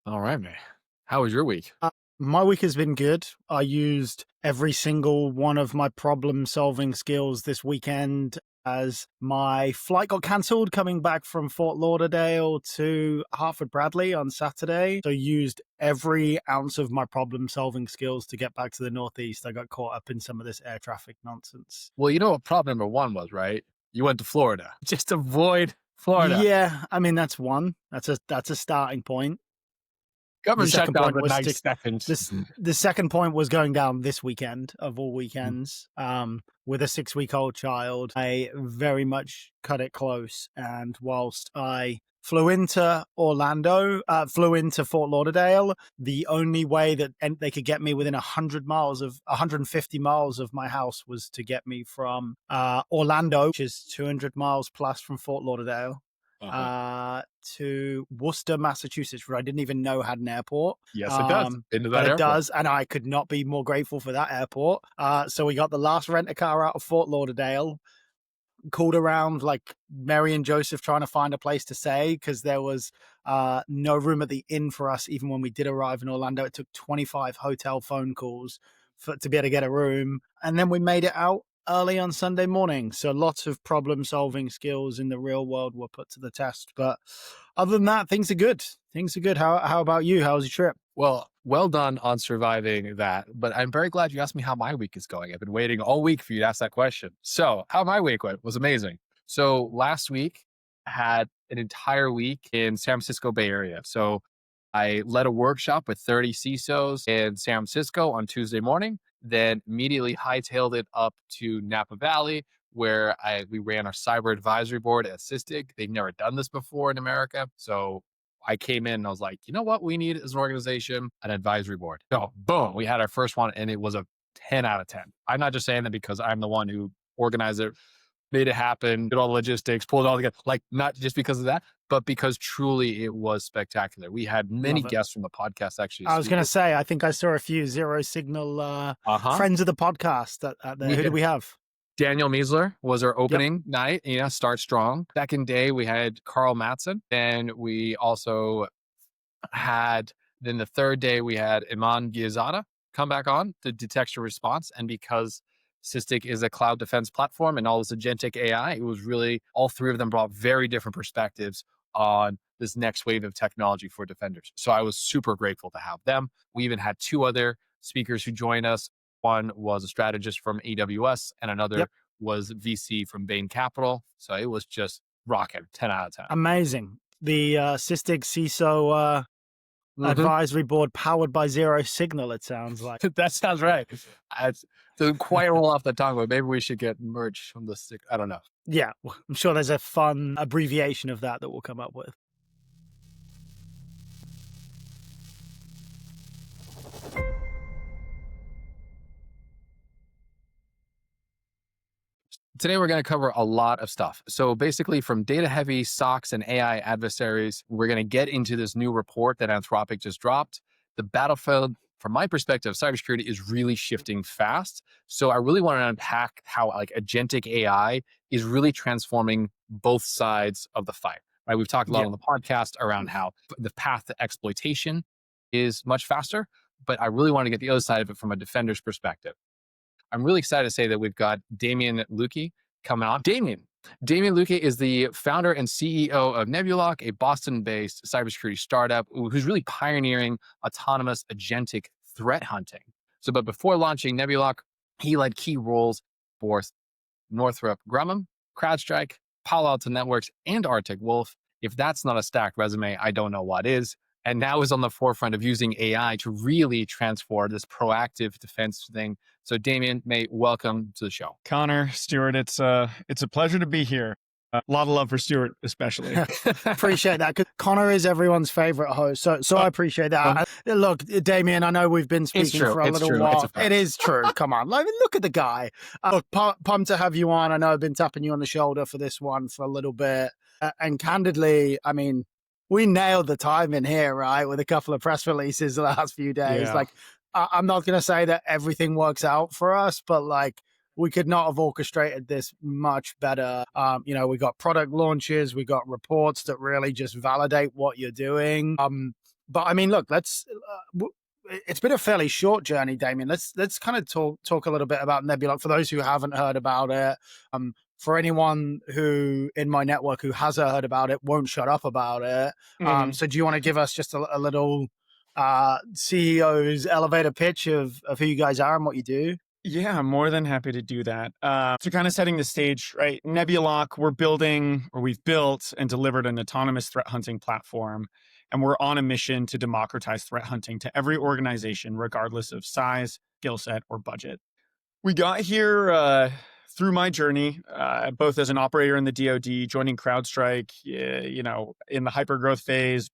All right, man. How was your week? My week has been good. I used every single one of my problem solving skills this weekend as my flight got cancelled coming back from Fort Lauderdale to Hartford Bradley on Saturday. So used every ounce of my problem solving skills to get back to the Northeast. I got caught up in some of this air traffic nonsense. Well, you know what problem number one was, right? You went to Florida. Just avoid Florida. Yeah, I mean that's one. That's a starting point. The Government second shutdown point for was 90 seconds. the second point was going down this weekend of all Mm. weekends, with a 6-week-old child. I very much cut it close, and whilst I flew into Fort Lauderdale, the only way that they could get me within 150 miles of my house was to get me from Orlando, which is 200 miles plus from Fort Lauderdale, Uh-huh. to Worcester, Massachusetts, where I didn't even know had an airport. Yes, it does. Into But that it airport. does, and I could not be more grateful for that airport. So we got the last rent-a-car out of Fort Lauderdale, called around like Mary and Joseph trying to find a place to stay because there was no room at the inn for us even when we did arrive in Orlando. It took 25 hotel phone calls to be able to get a room. And then we made it out early on Sunday morning. So lots of problem solving skills in the real world were put to the test. But other than that, things are good. Things are good. How about you? How was your trip? Well done on surviving that. But I'm very glad you asked me how my week is going. I've been waiting all week for you to ask that question. So, how my week went was amazing. So, last week I had an entire week in San Francisco Bay Area. So, I led a workshop with 30 CISOs in San Francisco on Tuesday morning, then immediately hightailed it up to Napa Valley, where we ran our cyber advisory board at Sysdig. They've never done this before in America. So I came in and I was like, you know what we need as an organization? An advisory board. So boom, we had our first one and it was a 10 out of 10. I'm not just saying that because I'm the one who organized it, made it happen, did all the logistics, pulled it all together. Like not just because of that, but because truly it was spectacular. We had many Love it. guests from the podcast actually I was going to speak. say, I think I saw a few Zero Signal Uh-huh. friends of the podcast at there. We Who do did. we have? Daniel Miesler was our Yep. opening night, start strong. Second day, we had Carl Mattson. Then we also then the third day, we had Iman Giazada come back on to detection response. And because Sysdig is a cloud defense platform and all this agentic AI, it was really all three of them brought very different perspectives on this next wave of technology for defenders. So I was super grateful to have them. We even had two other speakers who joined us. One was a strategist from AWS and another Yep. was VC from Bain Capital. So it was just rocking, 10 out of 10. Amazing. The Sysdig CISO Mhm. advisory board powered by Zero Signal, it sounds like. That sounds right. It doesn't quite roll off the tongue, but maybe we should get merch from the stick. I don't know. Yeah, I'm sure there's a fun abbreviation of that we'll come up with. Today, we're going to cover a lot of stuff. So basically from data heavy SOCs and AI adversaries, we're going to get into this new report that Anthropic just dropped. The battlefield, from my perspective, cybersecurity is really shifting fast. So I really want to unpack how like agentic AI is really transforming both sides of the fight. Right? We've talked a lot Yeah. on the podcast around how the path to exploitation is much faster, but I really want to get the other side of it from a defender's perspective. I'm really excited to say that we've got Damien Lewke coming on. Damien Lewke is the founder and CEO of Nebulock, a Boston-based cybersecurity startup who's really pioneering autonomous agentic threat hunting. But before launching Nebulock, he led key roles for Northrop Grumman, CrowdStrike, Palo Alto Networks, and Arctic Wolf. If that's not a stacked resume, I don't know what is. And now is on the forefront of using AI to really transform this proactive defense thing. So Damien, welcome to the show. Connor, Stuart, it's a pleasure to be here. A lot of love for Stuart, especially. Appreciate that. 'Cause Connor is everyone's favorite host. So I appreciate that. Look, Damien, I know we've been speaking for a little while. It is true. Come on. Look at the guy. Look, pumped to have you on. I know I've been tapping you on the shoulder for this one for a little bit. And candidly, I mean, we nailed the timing here, right? With a couple of press releases the last few days. Yeah. Like, I'm not going to say that everything works out for us, but like, we could not have orchestrated this much better. We got product launches, we got reports that really just validate what you're doing. But I mean, look, it's been a fairly short journey, Damien. Let's kind of talk a little bit about Nebulock for those who haven't heard about it. For anyone who in my network who hasn't heard about it, won't shut up about it. So do you want to give us just a little CEO's elevator pitch of who you guys are and what you do? Yeah, I'm more than happy to do that. So kind of setting the stage, right? Nebulock, we've built and delivered an autonomous threat hunting platform. And we're on a mission to democratize threat hunting to every organization, regardless of size, skill set, or budget. We got here through my journey, both as an operator in the DoD, joining CrowdStrike, in the hypergrowth phase,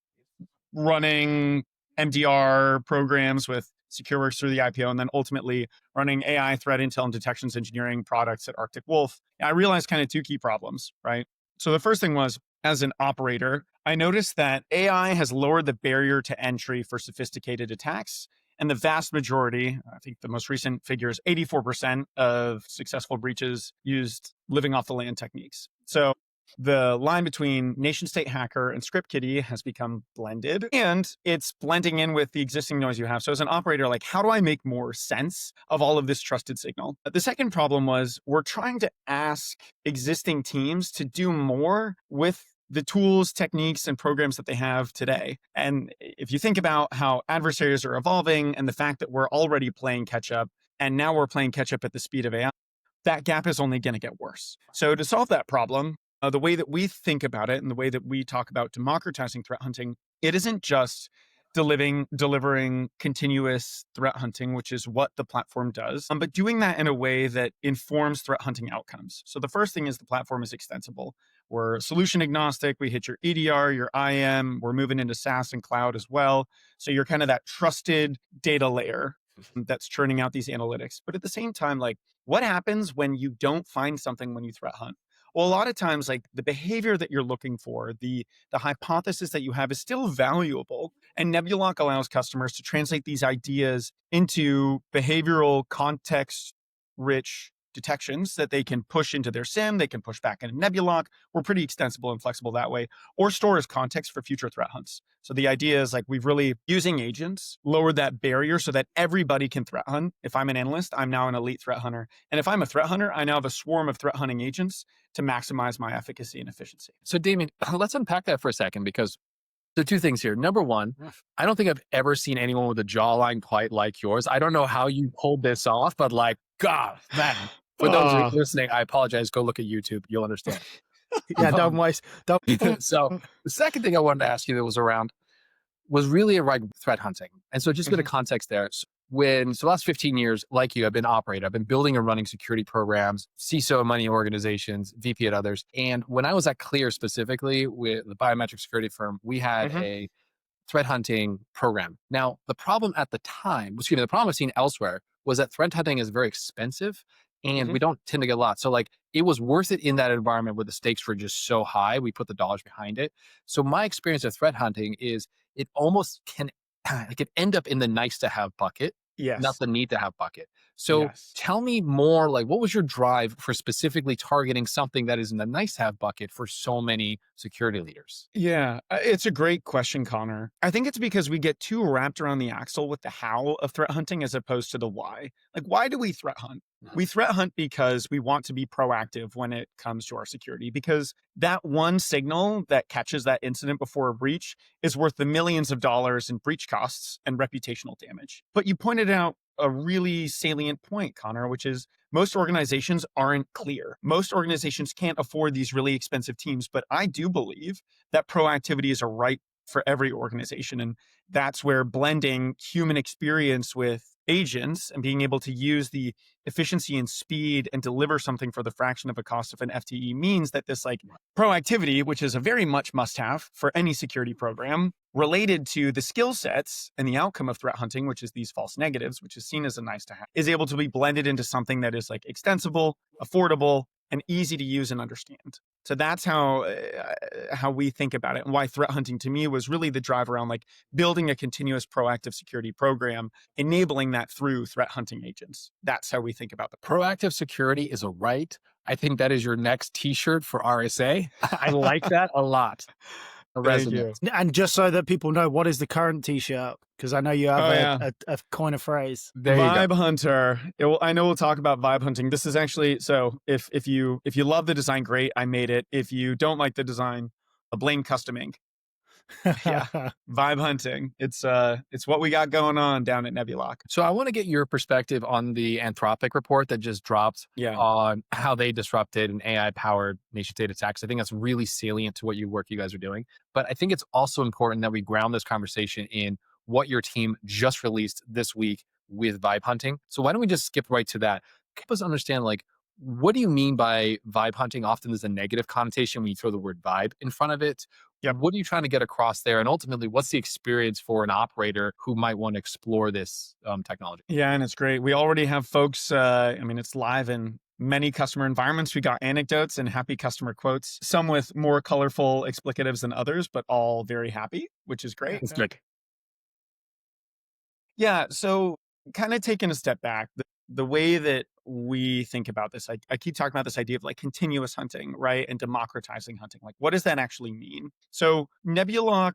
running MDR programs with SecureWorks through the IPO, and then ultimately running AI threat intel and detections engineering products at Arctic Wolf. I realized kind of two key problems, right? So the first thing was, as an operator, I noticed that AI has lowered the barrier to entry for sophisticated attacks. And the vast majority, I think the most recent figure is 84% of successful breaches used living off the land techniques. So the line between nation state hacker and script kiddie has become blended, and it's blending in with the existing noise you have. So as an operator, like, how do I make more sense of all of this trusted signal? The second problem was we're trying to ask existing teams to do more with the tools, techniques, and programs that they have today. And if you think about how adversaries are evolving and the fact that we're already playing catch up, and now we're playing catch up at the speed of AI, that gap is only going to get worse. So to solve that problem, the way that we think about it and the way that we talk about democratizing threat hunting, it isn't just delivering continuous threat hunting, which is what the platform does, but doing that in a way that informs threat hunting outcomes. So the first thing is the platform is extensible. We're solution agnostic. We hit your EDR, your IM. We're moving into SaaS and cloud as well. So you're kind of that trusted data layer that's churning out these analytics. But at the same time, like, what happens when you don't find something when you threat hunt? Well, a lot of times, like, the behavior that you're looking for, the hypothesis that you have is still valuable. And Nebulock allows customers to translate these ideas into behavioral context-rich detections that they can push into their SIM, they can push back into Nebulock. We're pretty extensible and flexible that way, or store as context for future threat hunts. So the idea is, like, we've really, using agents, lowered that barrier so that everybody can threat hunt. If I'm an analyst, I'm now an elite threat hunter. And if I'm a threat hunter, I now have a swarm of threat hunting agents to maximize my efficacy and efficiency. So Damien, let's unpack that for a second, because there are two things here. Number one, I don't think I've ever seen anyone with a jawline quite like yours. I don't know how you pulled this off, but like, God, man. For those who are listening, I apologize. Go look at YouTube. You'll understand. Yeah, don't waste. So the second thing I wanted to ask you that was really around threat hunting. And so just a bit of context there. So the last 15 years, like you, I've been operating. I've been building and running security programs, CISO and money organizations, VP at others. And when I was at Clear specifically with the biometric security firm, we had a threat hunting program. Now, the problem at the time, the problem I've seen elsewhere was that threat hunting is very expensive and we don't tend to get a lot. So like, it was worth it in that environment where the stakes were just so high, we put the dollars behind it. So my experience of threat hunting is it almost can, it can end up in the nice to have bucket, not the need to have bucket. So tell me more, like, what was your drive for specifically targeting something that is in the nice to have bucket for so many security leaders? Yeah, it's a great question, Connor. I think it's because we get too wrapped around the axle with the how of threat hunting as opposed to the why. Like, why do we threat hunt? We threat hunt because we want to be proactive when it comes to our security, because that one signal that catches that incident before a breach is worth the millions of dollars in breach costs and reputational damage. But you pointed out a really salient point, Connor, which is most organizations aren't clear. Most organizations can't afford these really expensive teams, but I do believe that proactivity is a right for every organization. And that's where blending human experience with agents and being able to use the efficiency and speed and deliver something for the fraction of a cost of an FTE means that this, like, proactivity, which is a very much must-have for any security program, related to the skill sets and the outcome of threat hunting, which is these false negatives, which is seen as a nice to have, is able to be blended into something that is, like, extensible, affordable, and easy to use and understand. So that's how we think about it, and why threat hunting to me was really the drive around, like, building a continuous proactive security program, enabling that through threat hunting agents. That's how we think about the proactive security is a right. I think that is your next t-shirt for RSA. I like that a lot. A Thank resume. you. And just so that people know, what is the current T-shirt? Because I know you have Oh, yeah. a coin of phrase. There you go. Vibe Hunter. I know we'll talk about vibe hunting. This is actually, so if you love the design, great, I made it. If you don't like the design, blame custom ink. Yeah. Vibe hunting. It's what we got going on down at Nebulock. So I want to get your perspective on the Anthropic report that just dropped Yeah. on how they disrupted an AI-powered nation state attacks. I think that's really salient to what you guys are doing. But I think it's also important that we ground this conversation in what your team just released this week with vibe hunting. So why don't we just skip right to that? Help us understand, like, what do you mean by vibe hunting? Often there's a negative connotation when you throw the word vibe in front of it. Yep. What are you trying to get across there? And ultimately, what's the experience for an operator who might want to explore this technology? Yeah, and it's great. We already have folks, it's live in many customer environments. We got anecdotes and happy customer quotes, some with more colorful explicatives than others, but all very happy, which is great. It's good. Yeah, so kind of taking a step back, the way that we think about this, I keep talking about this idea of like continuous hunting, right? And democratizing hunting. Like, what does that actually mean? So Nebulock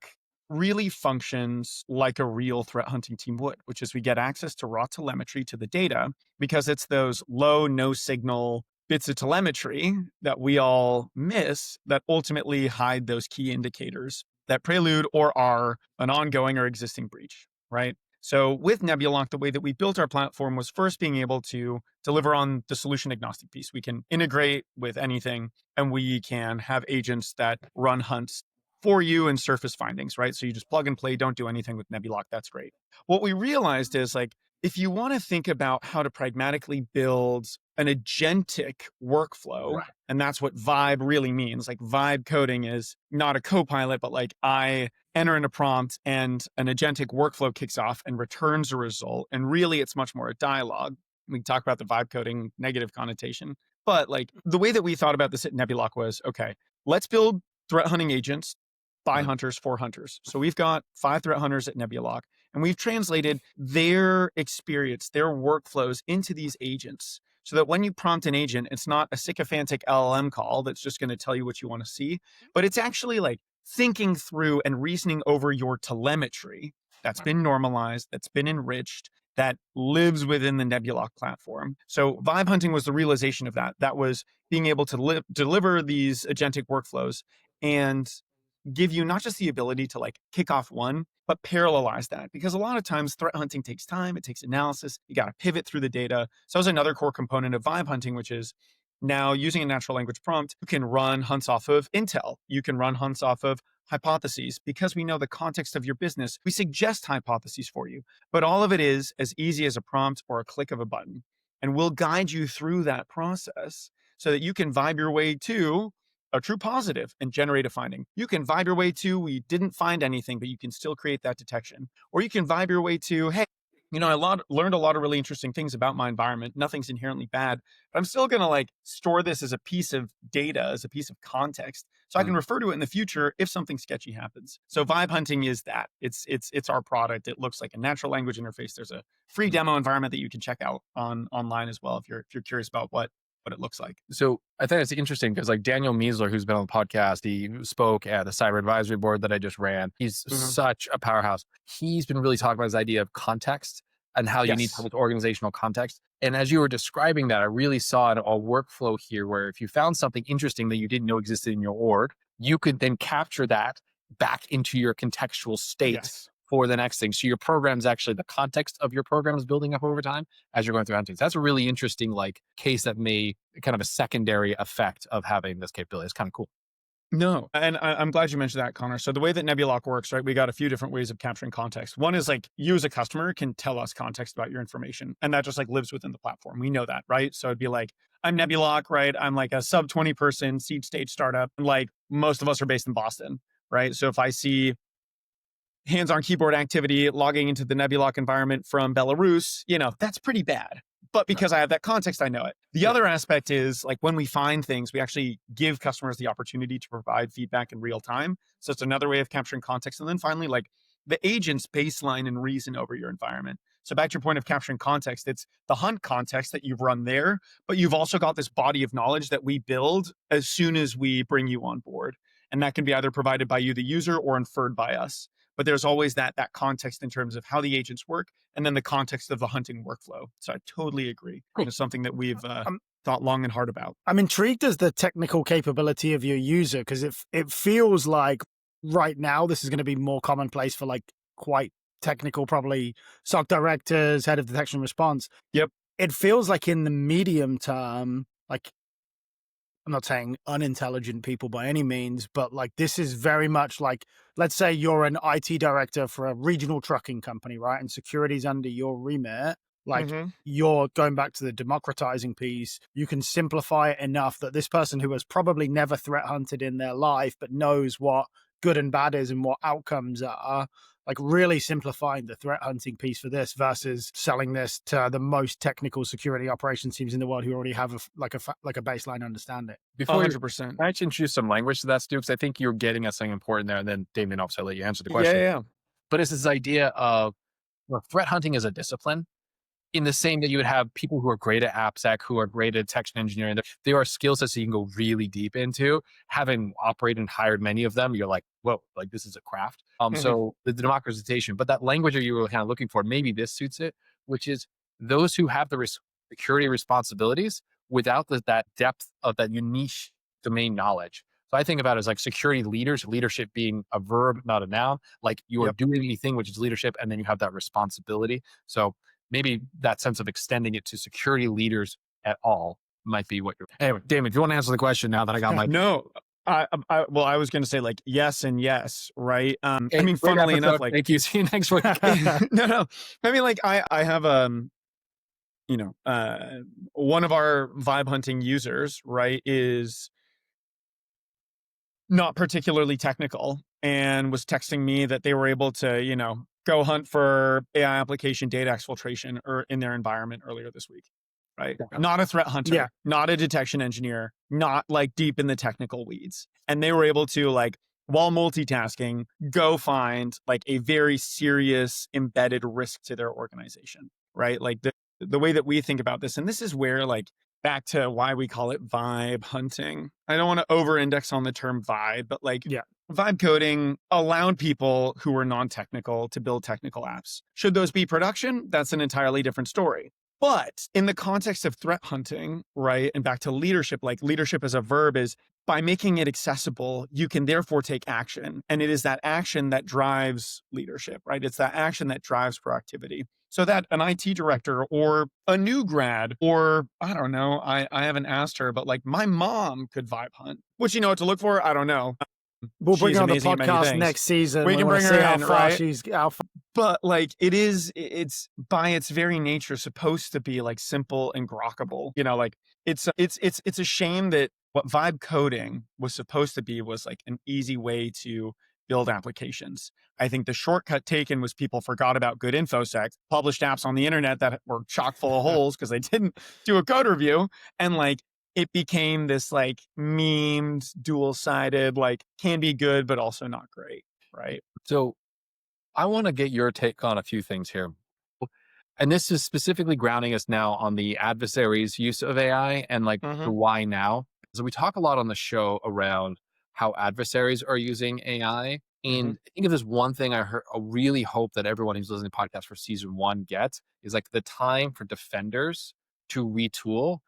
really functions like a real threat hunting team would, which is we get access to raw telemetry to the data because it's those low, no signal bits of telemetry that we all miss that ultimately hide those key indicators that prelude or are an ongoing or existing breach, right? So with Nebulock, the way that we built our platform was first being able to deliver on the solution agnostic piece. We can integrate with anything and we can have agents that run hunts for you and surface findings, right? So you just plug and play, don't do anything with Nebulock. That's great. What we realized is like, if you want to think about how to pragmatically build an agentic workflow, Right. and that's what vibe really means. Like vibe coding is not a co-pilot, but like I enter in a prompt and an agentic workflow kicks off and returns a result. And really it's much more a dialogue. We can talk about the vibe coding negative connotation, but like the way that we thought about this at Nebulock was, okay, let's build threat hunting agents by hunters for hunters. So we've got 5 threat hunters at Nebulock, and we've translated their experience, their workflows into these agents so that when you prompt an agent, it's not a sycophantic LLM call that's just going to tell you what you want to see, but it's actually like thinking through and reasoning over your telemetry that's been normalized, that's been enriched, that lives within the Nebulock platform. So vibe hunting was the realization of that. That was being able to deliver these agentic workflows and give you not just the ability to like kick off one, but parallelize that. Because a lot of times threat hunting takes time, it takes analysis, you got to pivot through the data. So that's another core component of vibe hunting, which is now using a natural language prompt, you can run hunts off of intel. You can run hunts off of hypotheses. Because we know the context of your business, we suggest hypotheses for you. But all of it is as easy as a prompt or a click of a button. And we'll guide you through that process so that you can vibe your way to a true positive and generate a finding. You can vibe your way to, we didn't find anything, but you can still create that detection. Or you can vibe your way to, hey, I learned a lot of really interesting things about my environment. Nothing's inherently bad, but I'm still going to like store this as a piece of data, as a piece of context, so I can refer to it in the future if something sketchy happens. So vibe hunting is that. It's our product. It looks like a natural language interface. There's a free demo environment that you can check out online as well if you're curious about what it looks like. So I think it's interesting because like Daniel Miesler, who's been on the podcast, he spoke at the cyber advisory board that I just ran. He's such a powerhouse. He's been really talking about this idea of context and how you need to have this organizational context. And as you were describing that, I really saw a workflow here where if you found something interesting that you didn't know existed in your org, you could then capture that back into your contextual state for the next thing. So your program's actually, the context of your program is building up over time as you're going through hunting. So that's a really interesting like case that may kind of a secondary effect of having this capability. It's kind of cool. No, and I'm glad you mentioned that, Connor. So the way that Nebulock works, right, we got a few different ways of capturing context. One is like you as a customer can tell us context about your information, and that just like lives within the platform. We know that, right? So it'd be like, I'm Nebulock, right? I'm like a sub 20 person seed stage startup. Like most of us are based in Boston, right? So if I see hands-on keyboard activity logging into the Nebulock environment from Belarus, that's pretty bad. But because I have that context, I know it. The other aspect is like when we find things, we actually give customers the opportunity to provide feedback in real time. So it's another way of capturing context. And then finally, like the agents baseline and reason over your environment. So back to your point of capturing context, it's the hunt context that you've run there, but you've also got this body of knowledge that we build as soon as we bring you on board. And that can be either provided by you, the user, or inferred by us. But there's always that context in terms of how the agents work, and then the context of the hunting workflow. So I totally agree. Cool. It's something that we've Um, thought long and hard about. I'm intrigued as the technical capability of your user, because it feels like right now this is going to be more commonplace for like quite technical, probably SOC directors, head of detection and response. Yep. It feels like in the medium term, like, I'm not saying unintelligent people by any means, but like this is very much like, let's say you're an IT director for a regional trucking company, right? And security's under your remit. Like you're going back to the democratizing piece. You can simplify it enough that this person who has probably never threat hunted in their life, but knows what good and bad is and what outcomes are, like really simplifying the threat hunting piece for this versus selling this to the most technical security operations teams in the world who already have a baseline understanding. Before 100%. I introduce some language to that, Stu, because I think you're getting at something important there. And then Damien, obviously, I'll let you answer the question. Yeah. But it's this idea of threat hunting as a discipline, in the same that you would have people who are great at AppSec, who are great at detection engineering. There are skill sets that you can go really deep into. Having operated and hired many of them, you're like, whoa, like this is a craft. So the democratization, but that language that you were kind of looking for, maybe this suits it, which is those who have the security responsibilities without that depth of that unique domain knowledge. So I think about it as like security leaders, leadership being a verb, not a noun. Like you are doing anything, which is leadership, and then you have that responsibility. So maybe that sense of extending it to security leaders at all might be what you're. Anyway, Damon, if you want to answer the question now that I got my. No. Well, I was going to say like yes and yes, right? I Hey, mean, great funnily episode. enough, like Thank you. See you next week. no. I mean, like I have one of our vibe hunting users, right, is not particularly technical and was texting me that they were able to, go hunt for AI application data exfiltration or in their environment earlier this week. Right. Yeah. Not a threat hunter, Yeah. not a detection engineer, not like deep in the technical weeds. And they were able to like, while multitasking, go find like a very serious embedded risk to their organization. Right. Like the way that we think about this, and this is where like back to why we call it vibe hunting. I don't want to over index on the term vibe, but like vibe coding allowed people who were non-technical to build technical apps. Should those be production? That's an entirely different story. But in the context of threat hunting, right, and back to leadership, like leadership as a verb is by making it accessible, you can therefore take action. And it is that action that drives leadership, right? It's that action that drives proactivity. So that an IT director or a new grad, or I don't know, I haven't asked her, but like my mom could vibe hunt. What you know what to look for? I don't know. We'll bring She's her on the amazing at many podcast things. next season. We can wanna bring see her how in, far right? she's But like it's by its very nature supposed to be like simple and grokkable. Like it's a shame that what vibe coding was supposed to be was like an easy way to build applications. I think the shortcut taken was people forgot about good infosec, published apps on the internet that were chock full of holes because they didn't do a code review, and like it became this like memed, dual-sided, like can be good but also not great, right? So I want to get your take on a few things here. And this is specifically grounding us now on the adversaries' use of AI and like the why now. So we talk a lot on the show around how adversaries are using AI. And I think if there's one thing I really hope that everyone who's listening to podcasts for season 1 gets is like the time for defenders to retool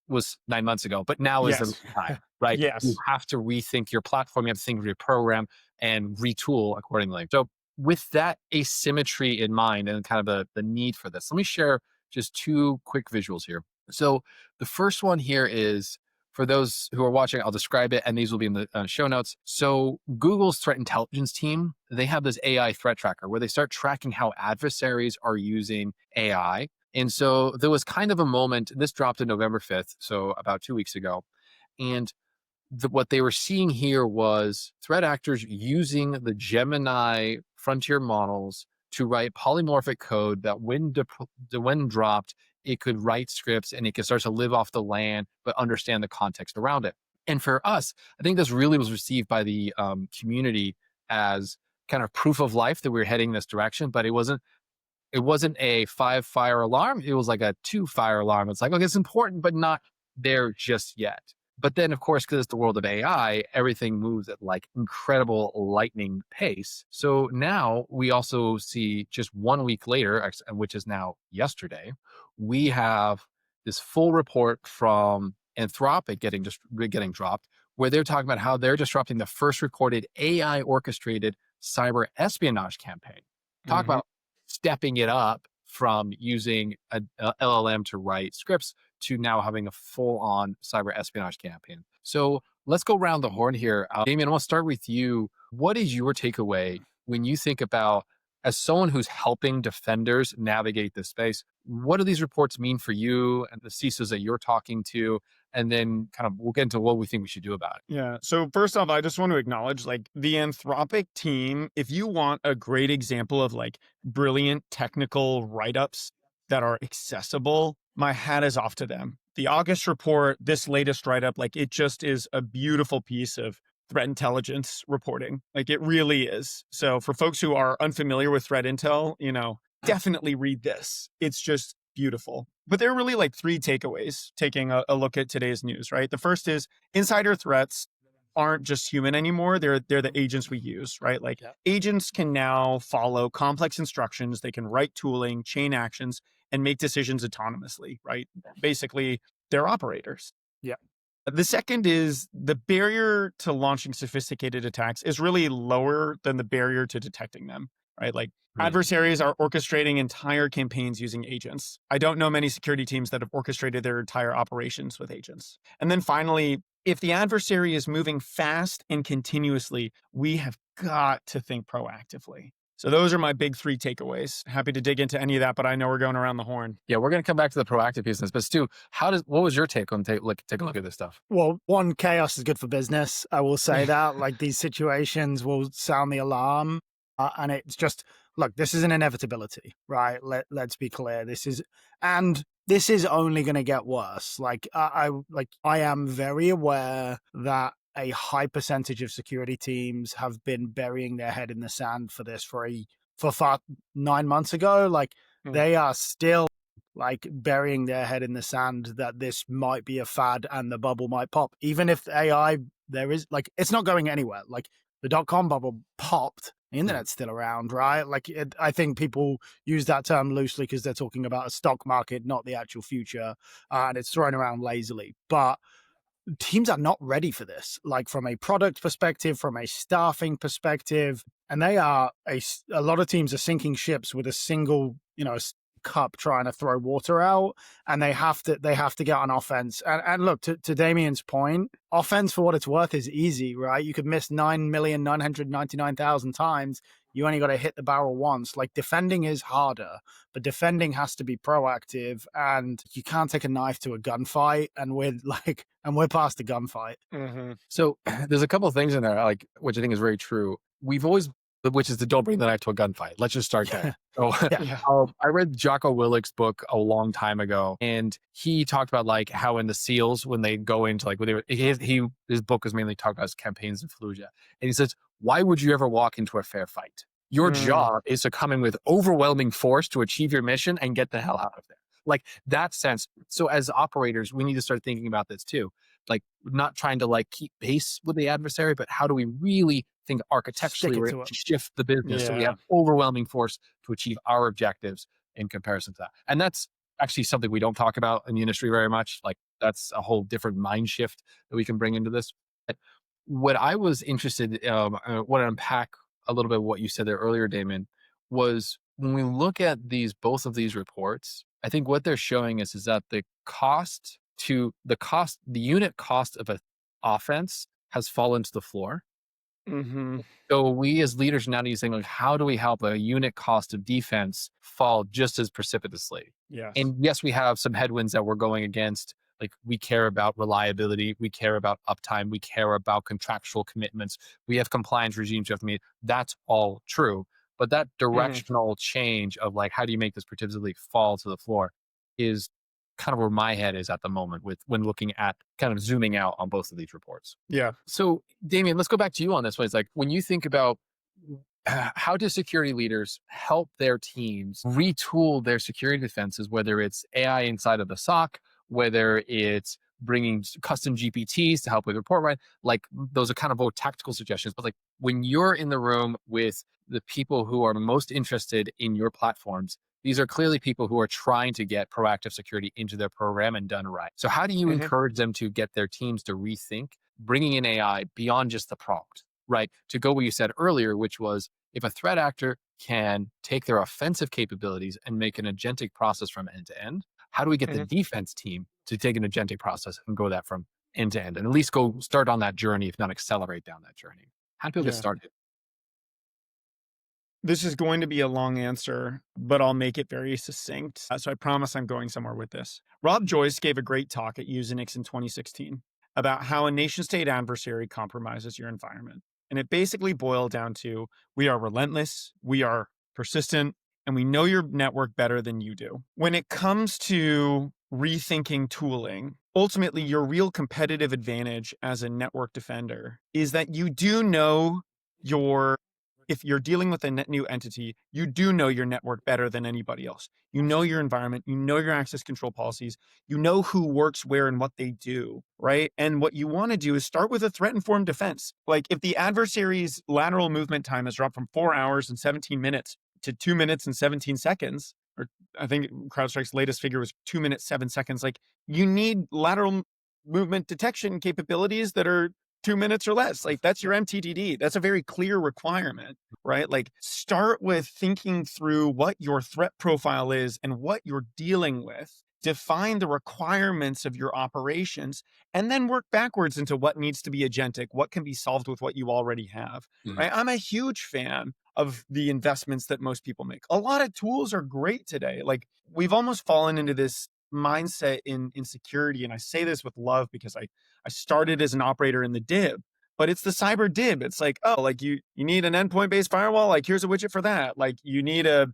was 9 months ago, but now is the time, right? Yes. You have to rethink your platform, you have to think of your program and retool accordingly. So with that asymmetry in mind and kind of the need for this, let me share just 2 quick visuals here. So the first one here is, for those who are watching, I'll describe it, and these will be in the show notes. So Google's threat intelligence team, they have this AI threat tracker where they start tracking how adversaries are using AI. And so there was kind of a moment, this dropped on November 5th, so about 2 weeks ago. And what they were seeing here was threat actors using the Gemini frontier models to write polymorphic code that when dropped, it could write scripts and it could start to live off the land, but understand the context around it. And for us, I think this really was received by the community as kind of proof of life that we were heading this direction, but it wasn't a 5 fire alarm. It was like a 2 fire alarm. It's like, okay, it's important, but not there just yet. But then, of course, because it's the world of AI, everything moves at like incredible lightning pace. So now we also see just 1 week later, which is now yesterday, we have this full report from Anthropic getting dropped, where they're talking about how they're disrupting the first recorded AI orchestrated cyber espionage campaign. Talk Mhm. about stepping it up from using a LLM to write scripts to now having a full-on cyber espionage campaign. So let's go around the horn here. Damien, I want to start with you. What is your takeaway when you think about, as someone who's helping defenders navigate this space, what do these reports mean for you and the CISOs that you're talking to? And then kind of we'll get into what we think we should do about it. Yeah. So first off, I just want to acknowledge like the Anthropic team, if you want a great example of like brilliant technical write-ups that are accessible, my hat is off to them. The August report, this latest write-up, like it just is a beautiful piece of threat intelligence reporting. Like it really is. So for folks who are unfamiliar with threat intel, definitely read this. It's just beautiful. But there are really like three takeaways taking a look at today's news, right? The first is insider threats aren't just human anymore. They're the agents we use, right? Like Yep. agents can now follow complex instructions. They can write tooling, chain actions, and make decisions autonomously, right? Basically, they're operators. Yeah. The second is the barrier to launching sophisticated attacks is really lower than the barrier to detecting them, right? Like adversaries are orchestrating entire campaigns using agents. I don't know many security teams that have orchestrated their entire operations with agents. And then finally, if the adversary is moving fast and continuously, we have got to think proactively. So those are my big three takeaways. Happy to dig into any of that, but I know we're going around the horn. Yeah, we're going to come back to the proactive business. But Stu, what was your take on take a look at this stuff? Well, one, chaos is good for business. I will say that. Like these situations will sound the alarm. And it's just, look, this is an inevitability, right? Let's be clear. This is only going to get worse. I am very aware that a high percentage of security teams have been burying their head in the sand for this for 9 months ago. Like they are still like burying their head in the sand that this might be a fad and the bubble might pop. Even if AI, there is like, it's not going anywhere. Like the dot-com bubble popped. The internet's still around, right? I think people use that term loosely because they're talking about a stock market, not the actual future. And it's thrown around lazily. But teams are not ready for this, like from a product perspective, from a staffing perspective. And a lot of teams are sinking ships with a single, cup trying to throw water out, and they have to get on offense. And look, to Damien's point, offense for what it's worth is easy, right? You could miss 9,999,000 times. You only got to hit the barrel once. Like defending is harder, but defending has to be proactive, and you can't take a knife to a gunfight. And we're past the gunfight. Mm-hmm. So there's a couple of things in there, like, which I think is very true. We've always, which is the don't bring the knife to a gunfight. Let's just start there. So I read Jocko Willick's book a long time ago, and he talked about like how in the SEALs, when they go into like, his book is mainly talking about his campaigns in Fallujah. And he says, why would you ever walk into a fair fight? Your job is to come in with overwhelming force to achieve your mission and get the hell out of there. Like that sense. So as operators, we need to start thinking about this too. Like not trying to like keep pace with the adversary, but how do we really think architecturally we're able to shift the business so we have overwhelming force to achieve our objectives in comparison to that. And that's actually something we don't talk about in the industry very much. Like that's a whole different mind shift that we can bring into this. But what I was interested, want to unpack a little bit of what you said there earlier, Damon, was when we look at both of these reports, I think what they're showing us is that the unit cost of an offense has fallen to the floor. Mm-hmm. So we as leaders now need to think like, how do we help a unit cost of defense fall just as precipitously? Yes. And yes, we have some headwinds that we're going against. Like we care about reliability, we care about uptime, we care about contractual commitments, we have compliance regimes you have to meet. That's all true. But that directional change of like, how do you make this precipitously fall to the floor is kind of where my head is at the moment when looking at kind of zooming out on both of these reports. Yeah. So Damien, let's go back to you on this one. It's like when you think about how do security leaders help their teams retool their security defenses, whether it's AI inside of the SOC, whether it's bringing custom GPTs to help with report writing. Like those are kind of both tactical suggestions, but like when you're in the room with the people who are most interested in your platforms, these are clearly people who are trying to get proactive security into their program and done right. So how do you encourage them to get their teams to rethink bringing in AI beyond just the prompt, right? To go what you said earlier, which was if a threat actor can take their offensive capabilities and make an agentic process from end to end, how do we get the defense team to take an agentic process and go that from end to end and at least go start on that journey, if not accelerate down that journey? How do people get started? This is going to be a long answer, but I'll make it very succinct. So I promise I'm going somewhere with this. Rob Joyce gave a great talk at Usenix in 2016 about how a nation state adversary compromises your environment. And it basically boiled down to we are relentless, we are persistent, and we know your network better than you do. When it comes to rethinking tooling, ultimately your real competitive advantage as a network defender is that you do know if you're dealing with a net new entity, you do know your network better than anybody else. You know your environment, you know your access control policies, you know who works where and what they do, right? And what you want to do is start with a threat-informed defense. Like if the adversary's lateral movement time has dropped from 4 hours and 17 minutes to 2 minutes and 17 seconds, or I think CrowdStrike's latest figure was 2 minutes, 7 seconds, like you need lateral movement detection capabilities that are 2 minutes or less. Like that's your MTDD. That's a very clear requirement, right? Like start with thinking through what your threat profile is and what you're dealing with. Define the requirements of your operations and then work backwards into what needs to be agentic, what can be solved with what you already have. Right? I'm a huge fan of the investments that most people make. A lot of tools are great today. Like we've almost fallen into this mindset in security. And I say this with love because I started as an operator in the DIB, but it's the cyber DIB. It's like, oh, like you need an endpoint based firewall. Like here's a widget for that. Like you need a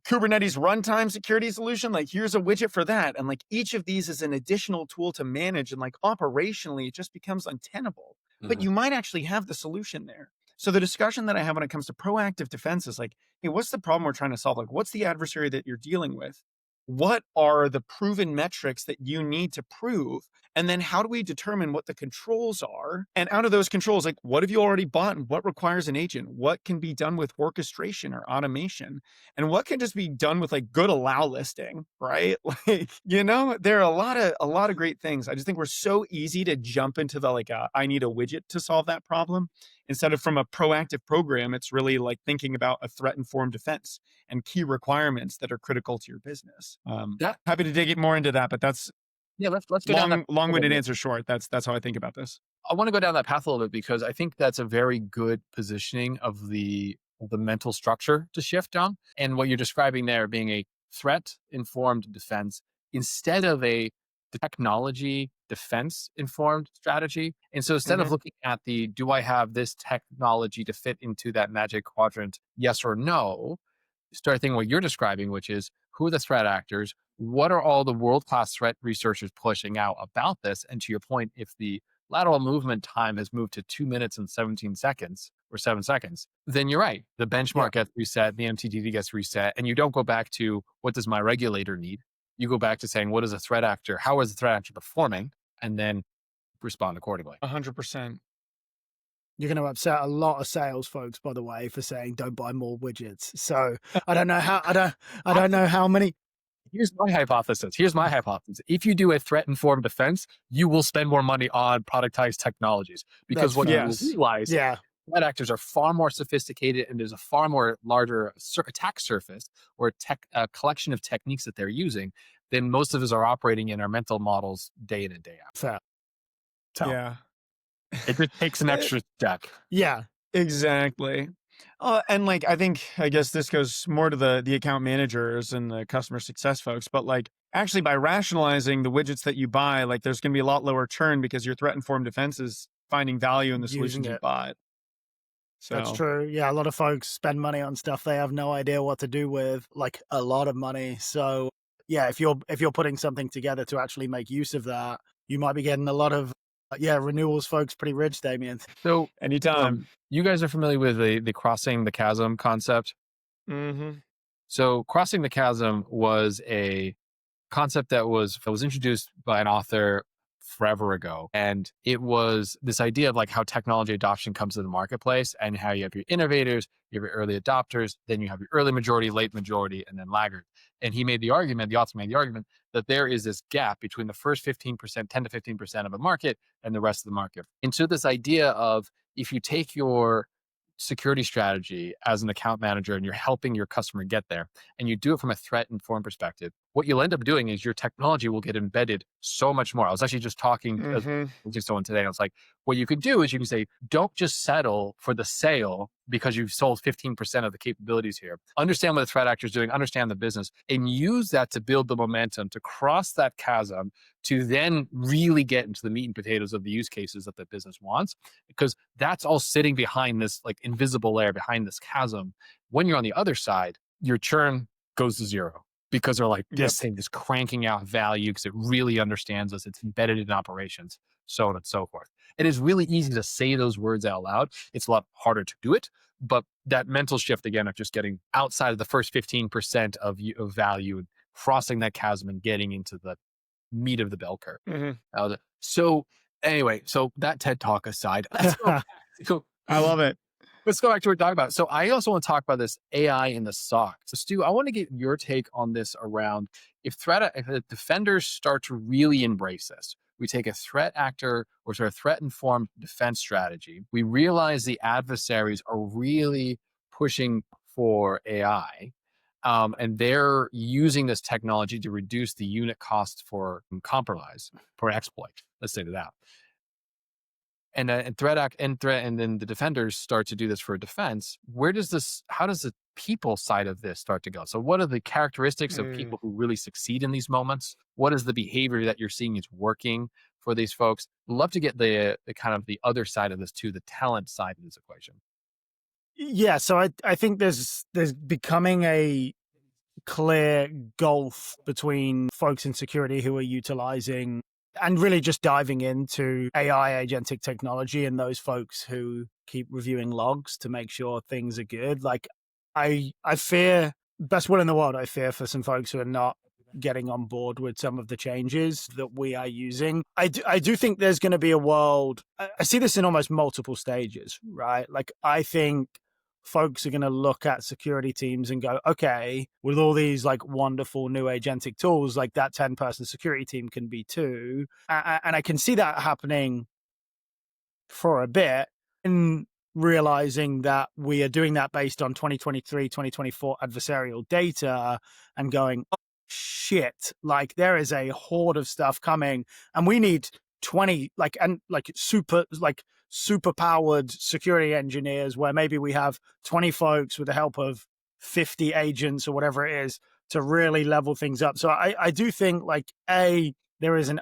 Kubernetes runtime security solution. Like here's a widget for that. And like each of these is an additional tool to manage. And like operationally, it just becomes untenable, but you might actually have the solution there. So the discussion that I have when it comes to proactive defense is like, hey, what's the problem we're trying to solve? Like, what's the adversary that you're dealing with? What are the proven metrics that you need to prove? And then how do we determine what the controls are? And out of those controls, like what have you already bought and what requires an agent? What can be done with orchestration or automation? And what can just be done with like good allow listing, right? Like, there are a lot of great things. I just think we're so easy to jump into the I need a widget to solve that problem. Instead of from a proactive program, it's really like thinking about a threat-informed defense and key requirements that are critical to your business. Happy to dig more into that, but that's let's go down that long-winded answer short. That's how I think about this. I want to go down that path a little bit because I think that's a very good positioning of the mental structure to shift down. And what you're describing there being a threat-informed defense instead of a technology defense-informed strategy. And so instead of looking at do I have this technology to fit into that magic quadrant, yes or no, start thinking what you're describing, which is who are the threat actors? What are all the world-class threat researchers pushing out about this? And to your point, if the lateral movement time has moved to 2 minutes and 17 seconds or 7 seconds, then you're right. The benchmark gets reset, the MTDD gets reset, and you don't go back to what does my regulator need? You go back to saying, what is a threat actor? How is the threat actor performing? And then respond accordingly. 100%. You're going to upset a lot of sales folks, by the way, for saying don't buy more widgets. So I don't know how many. Here's my hypothesis. If you do a threat-informed defense, you will spend more money on productized technologies because what you will realize, threat actors are far more sophisticated and there's a far more larger attack surface or a collection of techniques that they're using than most of us are operating in our mental models day in and day out. Fair. Yeah. It just takes an extra step. Yeah, exactly. And I guess this goes more to the account managers and the customer success folks, but like actually by rationalizing the widgets that you buy, like there's going to be a lot lower churn because your threat-informed defense is finding value in the solutions you bought. So that's true. Yeah, a lot of folks spend money on stuff they have no idea what to do with, like a lot of money. So yeah, if you're putting something together to actually make use of that, you might be getting a lot of renewals folks pretty rich, Damien. So anytime. You guys are familiar with the crossing the chasm concept? Mm-hmm. So crossing the chasm was a concept that was introduced by an author forever ago. And it was this idea of like how technology adoption comes to the marketplace and how you have your innovators, you have your early adopters, then you have your early majority, late majority, and then laggard. And he made the argument, the author made the argument that there is this gap between the first 15%, 10 to 15% of a market and the rest of the market. And so this idea of if you take your security strategy as an account manager and you're helping your customer get there and you do it from a threat informed perspective, what you'll end up doing is your technology will get embedded so much more. I was actually just talking to someone today. I was like, what you could do is you can say, don't just settle for the sale because you've sold 15% of the capabilities here. Understand what the threat actor is doing, understand the business, and use that to build the momentum to cross that chasm to then really get into the meat and potatoes of the use cases that the business wants, because that's all sitting behind this like invisible layer behind this chasm. When you're on the other side, your churn goes to zero because they're like, this thing is cranking out value because it really understands us. It's embedded in operations, so on and so forth. It is really easy to say those words out loud. It's a lot harder to do it. But that mental shift, again, of just getting outside of the first 15% of value and crossing that chasm and getting into the meat of the bell curve. So anyway, so that TED Talk aside, let's go. I love it. Let's go back to what we're talking about. So I also want to talk about this AI in the SOC. So Stu, I want to get your take on this around if the defenders start to really embrace this. We take a threat actor or sort of threat-informed defense strategy. We realize the adversaries are really pushing for AI. And they're using this technology to reduce the unit cost for compromise, for exploit. Let's say that. And then the defenders start to do this for defense. How does the people side of this start to go? So what are the characteristics of people who really succeed in these moments? What is the behavior that you're seeing is working for these folks? Love to get the kind of the other side of this too, the talent side of this equation. Yeah, so I think there's becoming a clear gulf between folks in security who are utilizing and really just diving into AI agentic technology and those folks who keep reviewing logs to make sure things are good. Like I fear, best will in the world, I fear for some folks who are not getting on board with some of the changes that we are using. I do think there's going to be a world, I see this in almost multiple stages, right? Like I think folks are going to look at security teams and go, okay, with all these like wonderful new agentic tools, like that 10-person security team can be 2. And I can see that happening for a bit in realizing that we are doing that based on 2023, 2024 adversarial data and going, oh, shit, like there is a horde of stuff coming and we need 20 super powered security engineers where maybe we have 20 folks with the help of 50 agents or whatever it is to really level things up. So I do think like there is an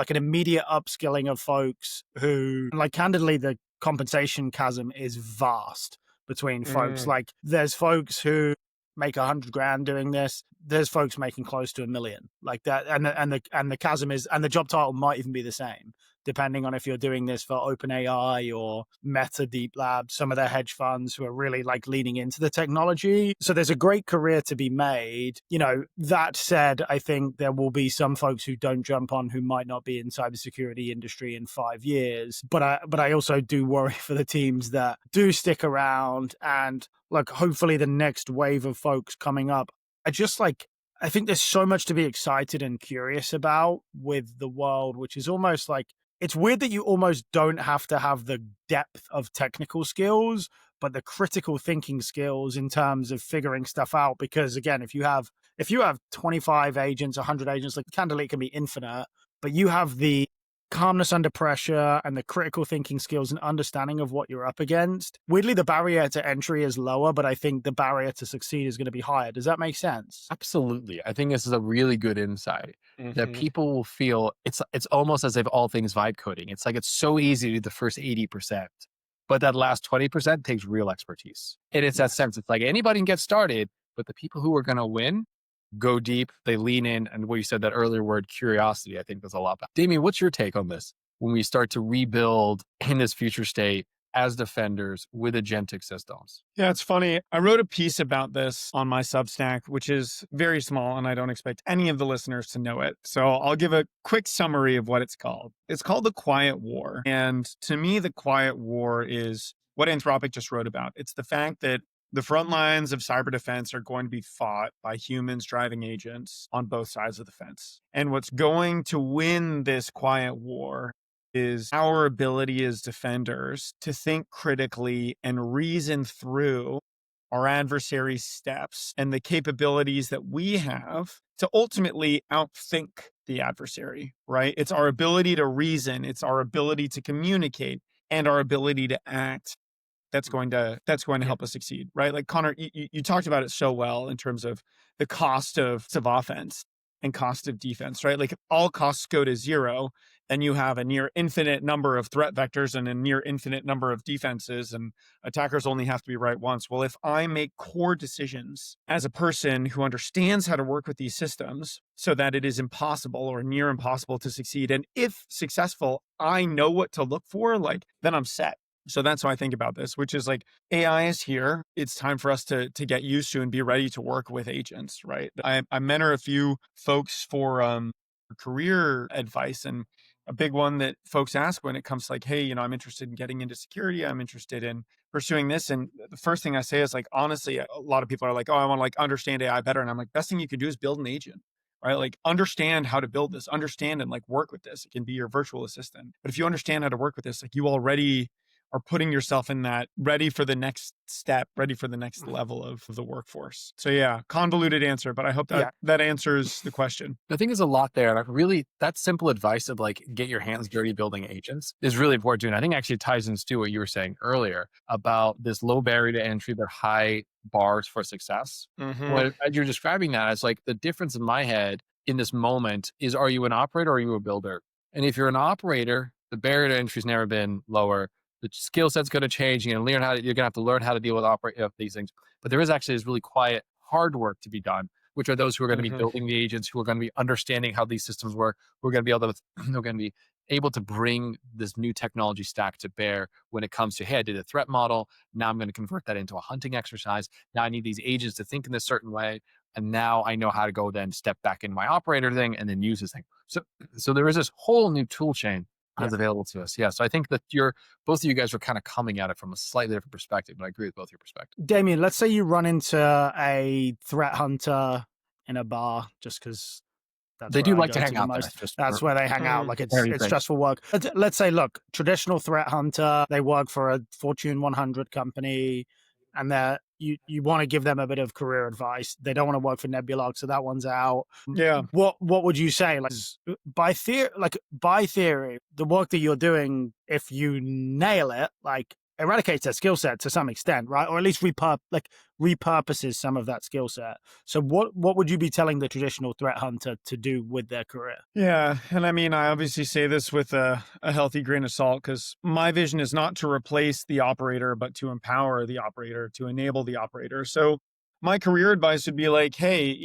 immediate upskilling of folks who, like, candidly, the compensation chasm is vast between folks. Like there's folks who make $100,000 doing this. There's folks making close to $1 million, like that. And the chasm is, and the job title might even be the same, depending on if you're doing this for OpenAI or Meta Deep Labs, some of their hedge funds who are really like leaning into the technology. So there's a great career to be made. You know, that said, I think there will be some folks who don't jump on who might not be in cybersecurity industry in 5 years. But I also do worry for the teams that do stick around and like hopefully the next wave of folks coming up. I think there's so much to be excited and curious about with the world, which is almost like, it's weird that you almost don't have to have the depth of technical skills, but the critical thinking skills in terms of figuring stuff out. Because again, if you have 25 agents, 100 agents, like candidly, it can be infinite, but you have the calmness under pressure and the critical thinking skills and understanding of what you're up against. Weirdly, the barrier to entry is lower, but I think the barrier to succeed is going to be higher. Does that make sense? Absolutely. I think this is a really good insight that people will feel it's almost as if all things vibe coding. It's like it's so easy to do the first 80%, but that last 20% takes real expertise. And it's that sense. It's like anybody can get started, but the people who are going to win go deep, they lean in. And what you said, that earlier word, curiosity, I think there's a lot about. Damien, what's your take on this? When we start to rebuild in this future state, as defenders with agentic systems? Yeah, it's funny. I wrote a piece about this on my Substack, which is very small, and I don't expect any of the listeners to know it. So I'll give a quick summary of what it's called. It's called The Quiet War. And to me, the quiet war is what Anthropic just wrote about. It's the fact that the front lines of cyber defense are going to be fought by humans driving agents on both sides of the fence. And what's going to win this quiet war is our ability as defenders to think critically and reason through our adversaries' steps and the capabilities that we have to ultimately outthink the adversary, right? It's our ability to reason, it's our ability to communicate, and our ability to act that's going to help us succeed, right? Like Connor, you talked about it so well in terms of the cost of offense and cost of defense, right? Like if all costs go to zero, then you have a near infinite number of threat vectors and a near infinite number of defenses, and attackers only have to be right once. Well, if I make core decisions as a person who understands how to work with these systems so that it is impossible or near impossible to succeed, and if successful, I know what to look for, like then I'm set. So that's how I think about this, which is like AI is here. It's time for us to get used to and be ready to work with agents, right? I mentor a few folks for career advice, and a big one that folks ask when it comes to like, hey, I'm interested in getting into security. I'm interested in pursuing this. And the first thing I say is like, honestly, a lot of people are like, oh, I want to like understand AI better. And I'm like, best thing you can do is build an agent. Right? Like understand how to build this, understand and like work with this. It can be your virtual assistant. But if you understand how to work with this, like you already are putting yourself in that ready for the next step, ready for the next level of the workforce. So yeah, convoluted answer, but I hope that that answers the question. I think there's a lot there. And I really, that simple advice of like, get your hands dirty building agents is really important too. And I think actually it ties into what you were saying earlier about this low barrier to entry, but high bars for success. When as you're describing that, it's like the difference in my head in this moment is, are you an operator or are you a builder? And if you're an operator, the barrier to entry has never been lower. The skill set's going to change. You're going to have to learn how to deal with these things. But there is actually this really quiet, hard work to be done, which are those who are going to be building the agents, who are going to be understanding how these systems work, who are going to be able to, they're going to be able to bring this new technology stack to bear when it comes to, hey, I did a threat model. Now I'm going to convert that into a hunting exercise. Now I need these agents to think in this certain way. And now I know how to go then step back in my operator thing and then use this thing. So there is this whole new tool chain that's available to us. Yeah. So I think that both of you guys are kind of coming at it from a slightly different perspective, but I agree with both your perspectives. Damien, let's say you run into a threat hunter in a bar, just because they do like to hang out there. That's where they hang out. Like it's stressful work. Let's say, look, traditional threat hunter, they work for a Fortune 100 company, and you want to give them a bit of career advice. They don't want to work for Nebulock, so that one's out. Yeah. What would you say? Like by theory, the work that you're doing, if you nail it, like eradicates their skill set to some extent, right? Or at least repurposes some of that skill set. So what would you be telling the traditional threat hunter to do with their career? Yeah. And I mean, I obviously say this with a healthy grain of salt, because my vision is not to replace the operator, but to empower the operator, to enable the operator. So my career advice would be like, hey,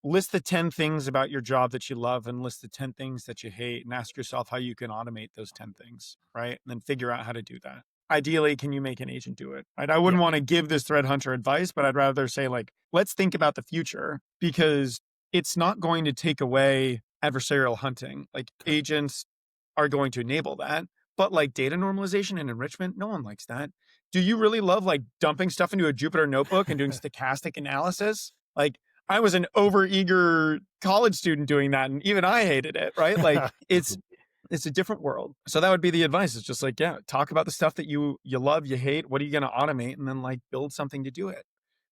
list the 10 things about your job that you love and list the 10 things that you hate, and ask yourself how you can automate those 10 things, right? And then figure out how to do that. Ideally, can you make an agent do it? Right? I wouldn't want to give this threat hunter advice, but I'd rather say like, let's think about the future, because it's not going to take away adversarial hunting. Like agents are going to enable that, but like data normalization and enrichment, no one likes that. Do you really love like dumping stuff into a Jupyter notebook and doing stochastic analysis? Like I was an overeager college student doing that, and even I hated it, right? Like it's a different world. So that would be the advice. It's just like, talk about the stuff that you love, you hate. What are you going to automate? And then like build something to do it,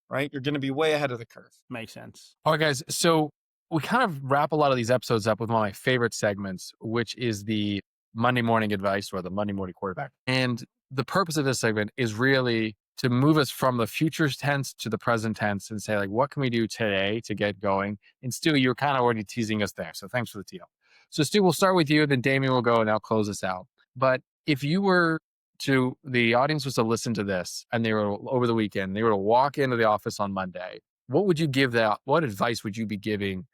right? You're going to be way ahead of the curve. Makes sense. All right, guys. So we kind of wrap a lot of these episodes up with one of my favorite segments, which is the Monday morning advice, or the Monday morning quarterback. And the purpose of this segment is really to move us from the future tense to the present tense and say, like, what can we do today to get going? And Stu, you were kind of already teasing us there. So thanks for the tee up. So Stu, we'll start with you, then Damien will go and I'll close us out. But if the audience was to listen to this and they were over the weekend, they were to walk into the office on Monday, what advice would you be giving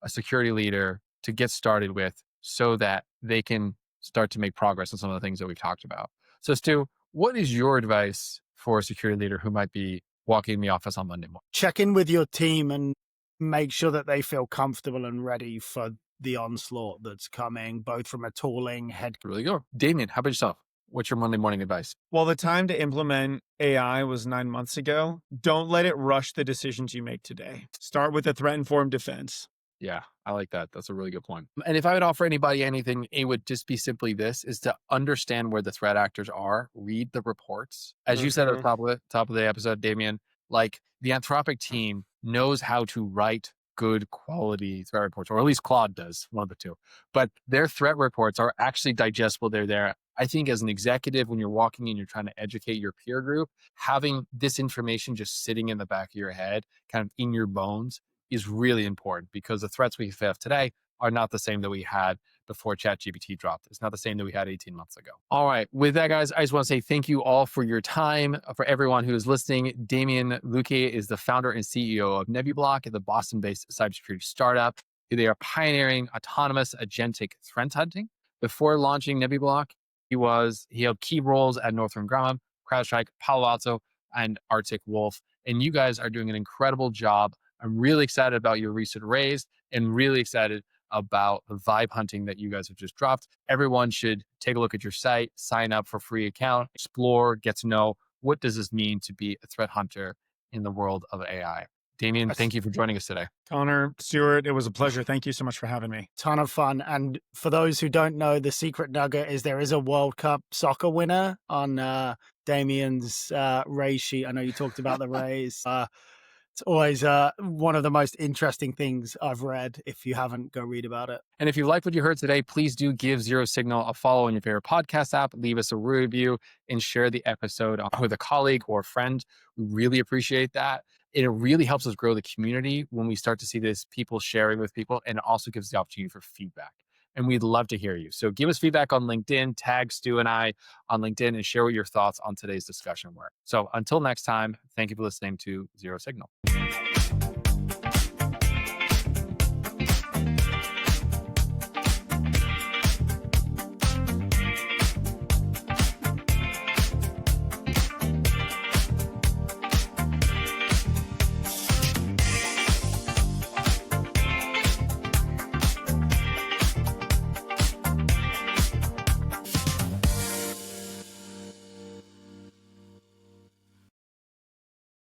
a security leader to get started with so that they can start to make progress on some of the things that we've talked about? So Stu, what is your advice for a security leader who might be walking in the office on Monday morning? Check in with your team and make sure that they feel comfortable and ready for the onslaught that's coming, both from a tooling head. Really good. Damien, how about yourself? What's your Monday morning advice? Well, the time to implement AI was 9 months ago. Don't let it rush the decisions you make today. Start with a threat-informed defense. Yeah, I like that. That's a really good point. And if I would offer anybody anything, it would just be simply this, is to understand where the threat actors are, read the reports. As you said at the top of the episode, Damien, like the Anthropic team knows how to write good quality threat reports, or at least Claude does, one of the two. But their threat reports are actually digestible. They're there. I think as an executive, when you're walking and you're trying to educate your peer group, having this information just sitting in the back of your head, kind of in your bones, is really important, because the threats we have today are not the same that we had before ChatGPT dropped. It's not the same that we had 18 months ago. All right. With that, guys, I just want to say thank you all for your time. For everyone who is listening, Damien Lewke is the founder and CEO of Nebulock, the Boston-based cybersecurity startup. They are pioneering autonomous agentic threat hunting. Before launching Nebulock, he held key roles at Northrop Grumman, CrowdStrike, Palo Alto, and Arctic Wolf. And you guys are doing an incredible job. I'm really excited about your recent raise and really excited about the vibe hunting that you guys have just dropped. Everyone should take a look at your site, sign up for a free account, explore, get to know what does this mean to be a threat hunter in the world of AI. Damien, thank you for joining us today. Connor, Stuart, it was a pleasure. Thank you so much for having me. Ton of fun. And for those who don't know, the secret nugget is there is a World Cup soccer winner on Damien's raise sheet. I know you talked about the raise. It's always one of the most interesting things I've read. If you haven't, go read about it. And if you like what you heard today, please do give Zero Signal a follow on your favorite podcast app, leave us a review, and share the episode with a colleague or friend. We really appreciate that. It really helps us grow the community when we start to see this, people sharing with people, and it also gives the opportunity for feedback. And we'd love to hear you. So give us feedback on LinkedIn, tag Stu and I on LinkedIn, and share what your thoughts on today's discussion were. So until next time, thank you for listening to Zero Signal.